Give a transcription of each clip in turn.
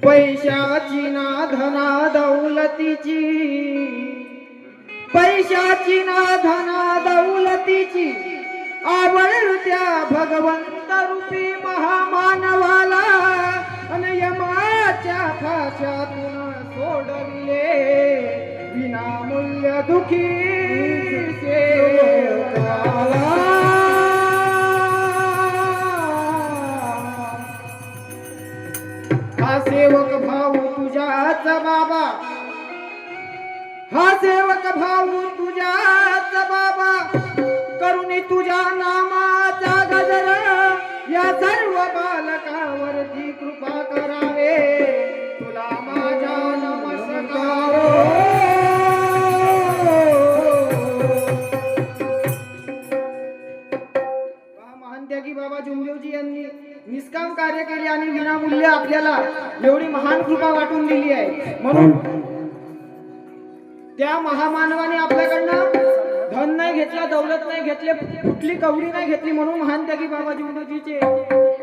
पैशाची ना धना दौलतीची, पैशाची ना धना दौलतीची आवड त्या भगवंत रूपी महामानवाला अन यमाच्या फाशातून सोडविले विनामूल्य दुखी सेवकाला। हा सेवक भाऊ तुझ्याच बाबा, हा सेवक भाऊ तुझ्याच बाबा, करुणी तुझ्या नामाचा गजर या सर्व बालकावरती कृपा करावे तुला माझा नमस्कार। महानत्यागी बाबा जुमदेवजी यांनी निष्काम कार्य केले आणि विनामूल्य आपल्याला एवढी महान कृपा वाटून दिली आहे। म्हणून त्या महामानवाने आपल्याकडनं धन नाही घेतला, दौलत नाही घेतले, कुठली कवडी नाही घेतली, म्हणून महानत्यागी बाबा जुमदेवजीचे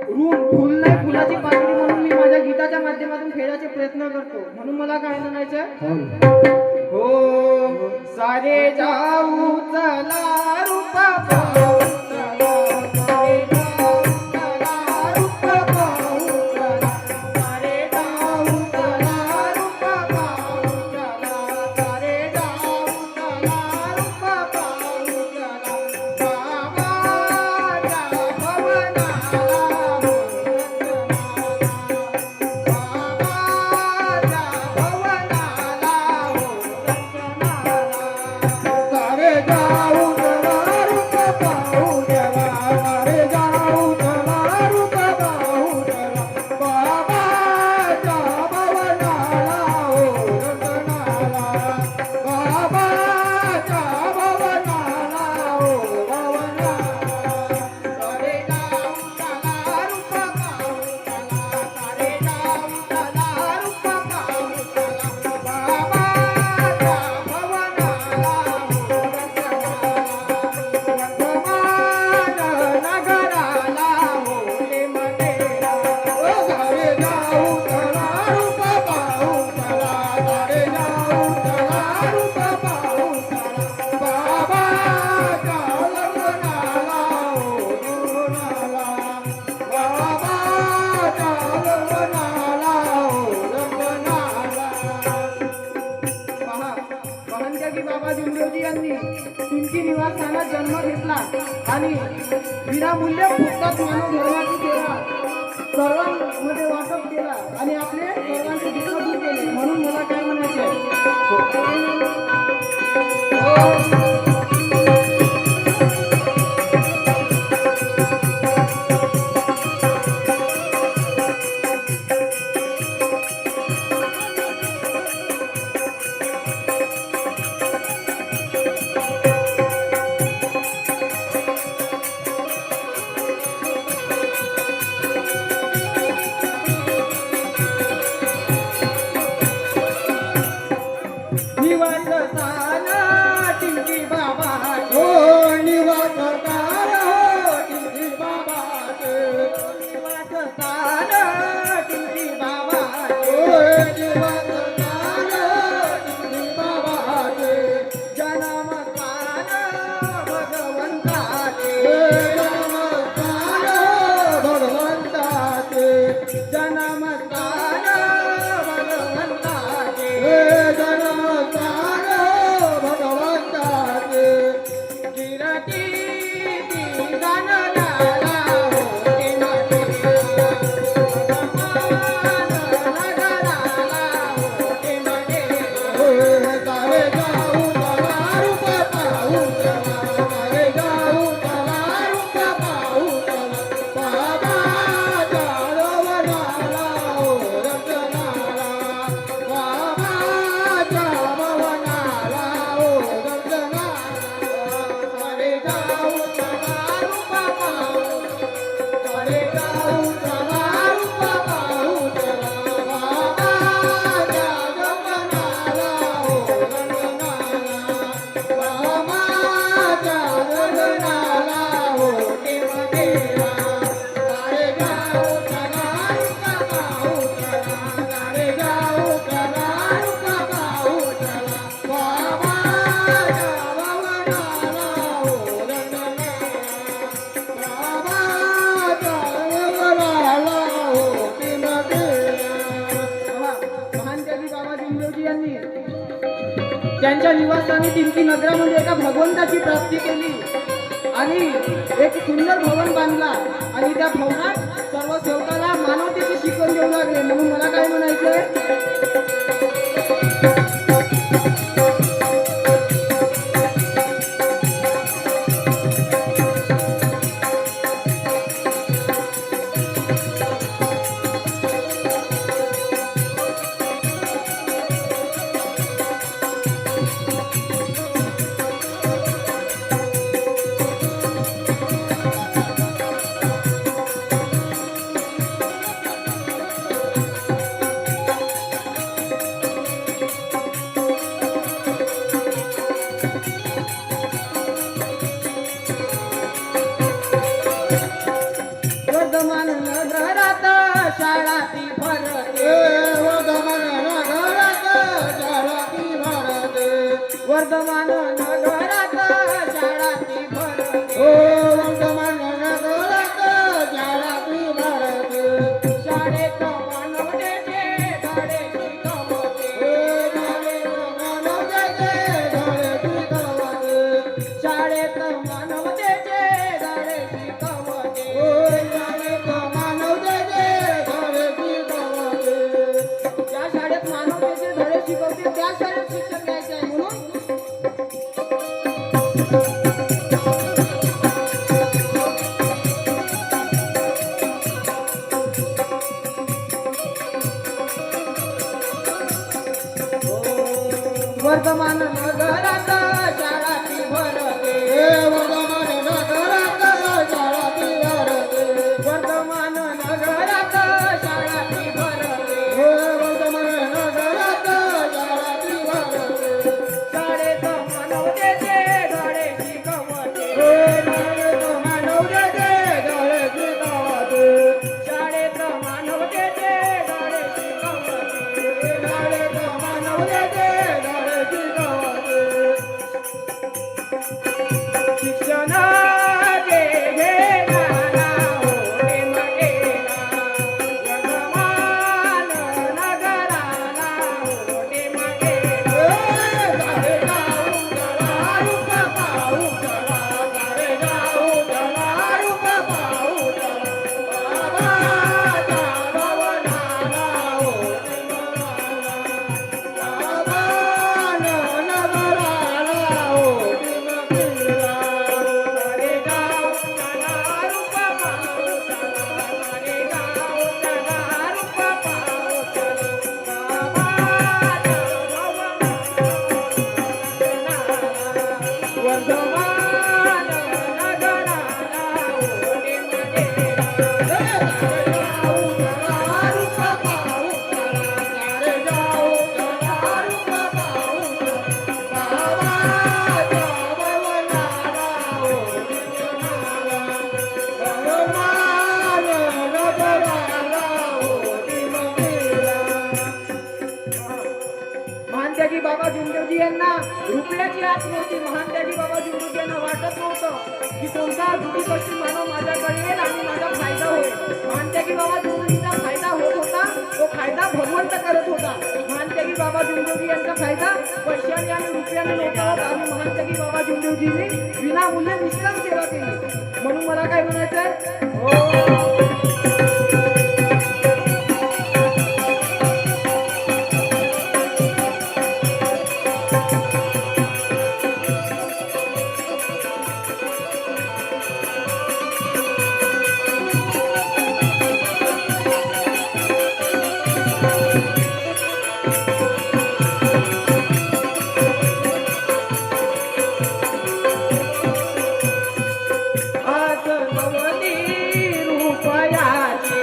ऋण फुल नाही फुलाची पाकळी म्हणून मी माझ्या गीताच्या माध्यमातून फेडायचे प्रयत्न करतो। म्हणून मला काय म्हणायचं, हो सारे जाऊ चला रूपा पाहू चला, सारे जाऊ चला रूपा पाहू चला, सारे जाऊ चला रूपा पाहू चला, सारे जाऊ चला रूपा पाहू चला, बाबाच्या भवनाला तुमची निवासस्थानात जन्म घेतला आणि विनामूल्य पुस्तक मानव धर्माची सेवा सर्वांमध्ये वाटप केला आणि आपले सर्वांचे दुःख दूर केले। म्हणून मला काय म्हणायचे निवास त्यांच्या निवासस्थानी तिनकी नगरामध्ये एका भगवंताची प्राप्ती केली आणि एक सुंदर भवन बांधला आणि त्या भवनात सर्व सेवकाला मानवतेची शिकवण देऊ लागले. म्हणून मला काय म्हणायचंय, वर्धमान नगरात शाळा ती भरते, वर्धमान नगरात शाळा ती भरते, वर्धमान नगरात शाळा ती भरते, वर्धमान नगरात शाळा ती भरते. शाळेत मानवतेचे धडे शिकवते, मानवतेचे धडे शिकवते, शाळेत मानवतेचे धडे शिकवते, त्या शाळेत मानवतेचे धडे शिकवते, त्या शाळेत शिक्षण घ्यायचे आहे. म्हणून वर्धमान नगरात शाळा ती भरते, वर्धमान नगरात शाळा ती भरते, वर्धमान नगरात शाळा ती भरते, वर्धमान नगरात शाळा ती भरते. शाळेत मानवतेचे धडे शिकवते, शाळेत मानवतेचे धडे शिकवते, शाळेत मानवतेचे धडे शिकवते, शाळेत मानवतेचे धडे शिकवते. शिक्षण घे घेणारा होते मटेला, वर्धमान नगराला होते मटेला. सारे गाव चला रुप पाहू चला, सारे गाव चला रुप पाहू चला, बाबाच्या भवनाला होते मटेला, वर्धमान नगराला होते मटेला. सारे गाव चला रुप पाहू चला, सारे गाव चला रुप पाहू चला, बाबाच्या भवनाला वर्धमान नगराला होते मटेला. सारे गाव चला रुप पाहू चला, सारे गाव चला रुप पाहू चला, बाबाच्या भवनाला होते मटेला, वर्धमान नगराला होते मटेला. महानत्यागी बाबा जुमदेवजी यांना रुपयाची आस नव्हती. महानत्यागी बाबा जुमदेवजी यांना वाटत नव्हतं की कोणता दुःखी मानव माझ्याकडे येईल आणि माझा फायदा होईल. महानत्यागी बाबा जुमदेवजीचा फायदा होत होता, तो फायदा भगवंत करत होता. महानत्यागी बाबा जुमदेवजी यांचा फायदा पैशाने आणि रुपयाने नव्हता होत आणि महानत्यागी बाबा जुमदेवजींनी विनामूल्य निष्काम सेवा केली. म्हणून मला काय म्हणायचं, आज नवनी रुपयाची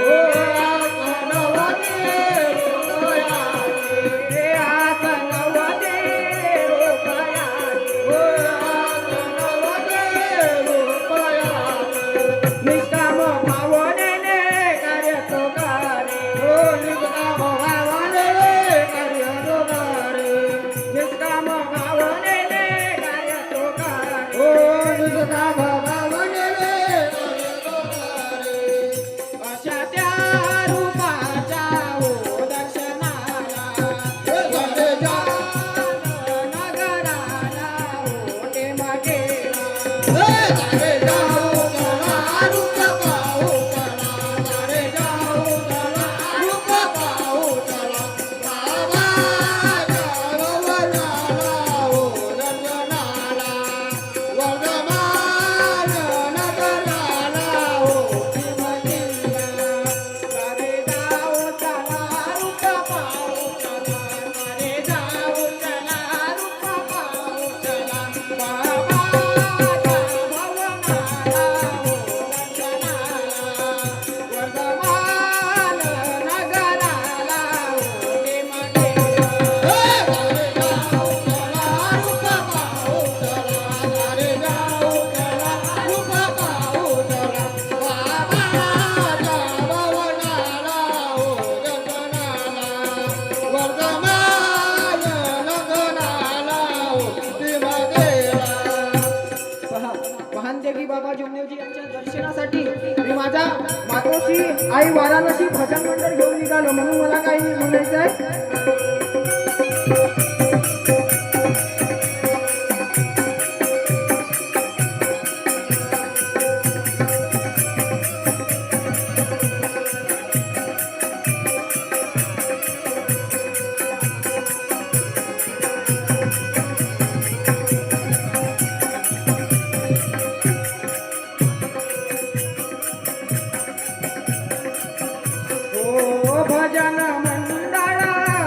दर्शनासाठी मी माझ्या मातोश्री आई वाराणसी भजन मंडळ घेऊन निघालो, म्हणून मला काही म्हणायचं आहे. ओ भजन मंडळ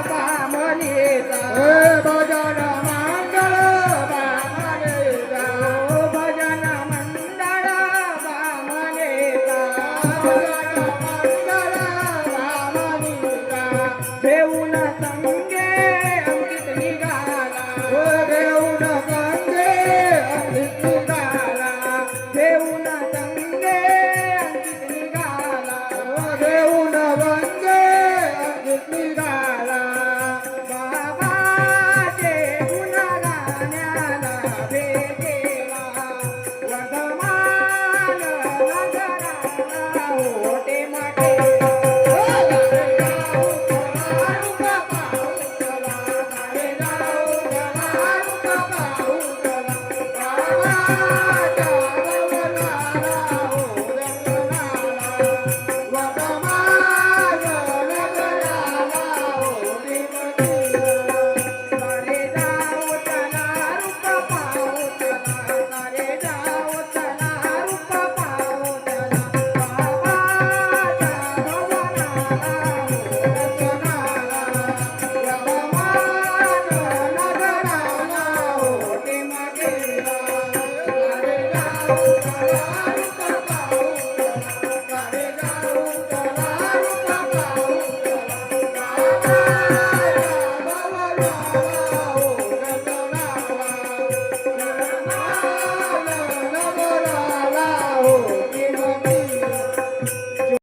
बामणेचा, भजन मंडळ बामणेचा, ओ भजन मंडळ बामणेचा, भजन मंडळ बामणेचा, घेऊन संगे